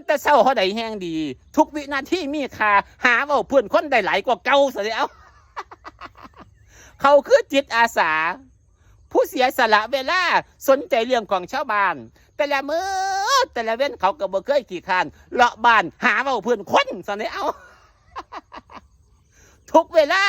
แต่เช้าเขาได้แห้งดีทุกวินาทีมีค่าหาเว้าเพื่อนคนได้หลายกว่าเก่าซะแล้วเขาคือจิตอาสาผู้เสียสละเวลาสนใจเรื่องของชาวบ้านแต่ละมื้อแต่ละเว้นเขาก็บ่เคยขี้คร้านเลาะบ้านหาเว้าเพื่อนคนซะแล้วทุกเวลา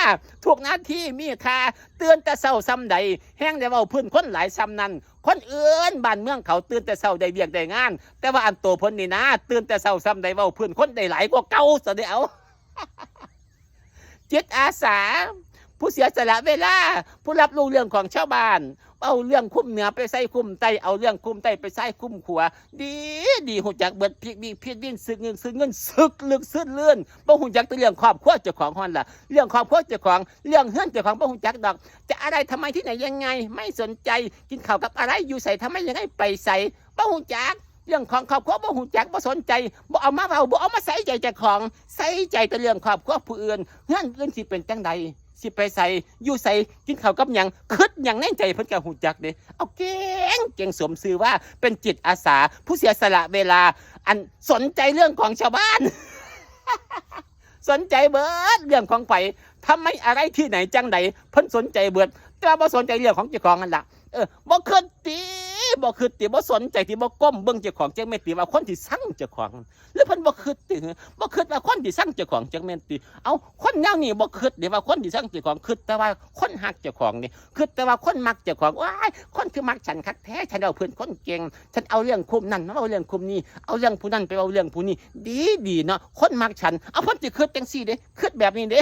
ทุกนาทีมีค่าเตือนแต่เช้าซ้ำใดแห้งได้เว้าเพื่อนคนหลายซ้ำนั้นคนอื่นบ้านเมืองเขาตื่นแต่เช้าได้เวียกได้งานแต่ว่าอันโตเพิ่นนี่นะตื่นแต่เช้าซ้ำใดเว้าเพื่อนคนได้หลายกว่าเก่าซะแล้วจิตอาสาผู้เสียสละเวลาผู้รับรู้เรื่องของชาวบ้านเอาเรื่องคุ้มเหนือไปใส่คุ้มใต้เอาเรื่องคุ้มใต้ไปใส่คุ้มขวาดีหูจักเบิดพริกมีเพียรวิ่งซึกเงินซึกลึกซึ้งเลื่อนบ่หูจักแต่เรื่องครอบครัวเจ้าของฮอนล่ะเรื่องครอบครัวเจ้าของเรื่องเฮือนเจ้าของบ่หูจักดอกจะอะไรทำไมที่ไหนยังไงไม่สนใจกินข้าวกับอะไรอยู่ใส่ทำไมยังไงไปใส่บ่หูจักเรื่องของครอบครัวบ่หูจักบ่สนใจบ่เอามาเว้าบ่เอามาใส่ใจเจ้าของใส่ใจแต่เรื่องครอบครัวผู้อื่นเฮือนอื่นสิเป็นจังใดสิไปใส่อยู่ใส่กินข้าวกับหยังคิดหยังในใจเพิ่นก็ฮู้จักเด้เอาเก่งสมชื่อว่าเป็นจิตอาสาผู้เสียสละเวลาอันสนใจเรื่องของชาวบ้าน สนใจเบิดเรื่องของไผทำไมอะไรที่ไหนจังใดเพิ่นสนใจเบิดแต่บ่สนใจเรื่องของเจ้าของนั่นล่ะบ่คิดติบ่สนใจที่บ่ก้มเบิ่งเจ้าของจังแม่นติว่าคนที่สั่งเจ้าของหรือเพิ่นบ่คิดติบ่คิดว่าคนที่สั่งเจ้าของจังแม่นติเอาคนแนวนี้บ่คิดเด้ว่าคนที่สั่งเจ้าของคิดแต่ว่าคนฮักเจ้าของนี่คิดแต่ว่าคนมักเจ้าของว้ายคนคือมักฉันคักแท้ฉันเอาเพิ่นคนเก่งฉันเอาเรื่องคุมนั่นมาเอาเรื่องคุมนี้เอาเรื่องผู้นั้นไปเอาเรื่องผู้นี้ดีเนาะคนมักฉันเอาเพิ่นสิคิดจังซี่เด้คิดแบบนี้เด้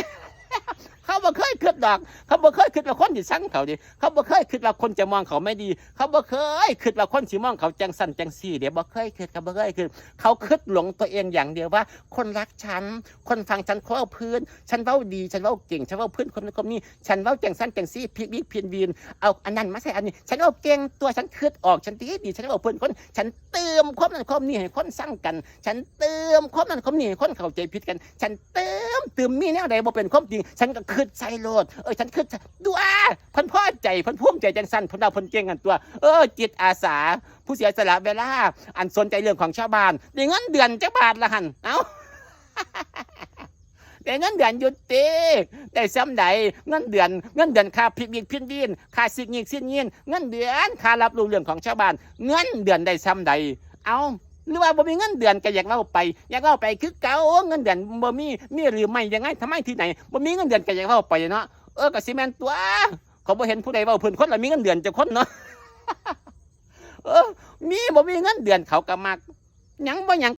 เขาบ่เคยคิดดอกเขาบ่เคยคิดว่าคนที่สั่งเขาดิเขาบ่เคยคิดว่าคนจะมองเขาไม่ดีเขาบ่เคยคิดว่าคนสิมองเขาจังสั่นจังซี่เดี๋ยวบ่เคยคิดเขาบ่เคยคิดเขาคิดหลงตัวเองอย่างเดียวว่าคนรักฉันคนฟังฉันเขาเอาพื้นฉันเว้าดีฉันเว้าเก่งฉันเว้าพื้นคนนี้ฉันเว้าจังสั่นจังซี่พลิกวิกเพียนวีนเอาอันนั้นมาใส่อันนี้ฉันเว้าเก่งตัวฉันคิดออกฉันดีฉันเว้าพื้นคนฉันเติมความนั้นความนี้ให้คนสั่งกันฉันเติมความนั้นความนี้ให้คนเข้าใจผิดกันฉันเติมมีแนวใดบ่เป็นความจริงฉันก็คิดใส่โลดฉันคิดตัวเพิ่นพอใจเพิ่นภูมิใจจังซั่นเพิ่นเอาเพิ่นเก่งกันตัวจิตอาสาผู้เสียสละเวลาอันสนใจเรื่องของชาวบ้านได้เงินเดือนจักบาทละหั่นเอ้า ได้เงินเดือนอยู่ติได้ซ้ำใดเงินเดือนค่าพริกวิกพินวินค่าซิกงิกซินยินเงินเดือนค่ารับรู้เรื่องของชาวบ้านเงินเดือนได้ซ้ำใดเอ้าหรือว่าบ่มีเงินเดือนก็อยากเล่าไปคือเก่าเงินเดือนบ่มีหรือไม่ยังไงทำไมที่ไหนบ่มีเงินเดือนก็อยากเล่าไปเนาะก็สิแม่นตัวเขาบ่เห็นผู้ใดเว้าเพิ่นคนละมีเงินเดือนจักคนเนาะ มีบ่มีเงินเดือนเขาก็มักหยังบ่หยัง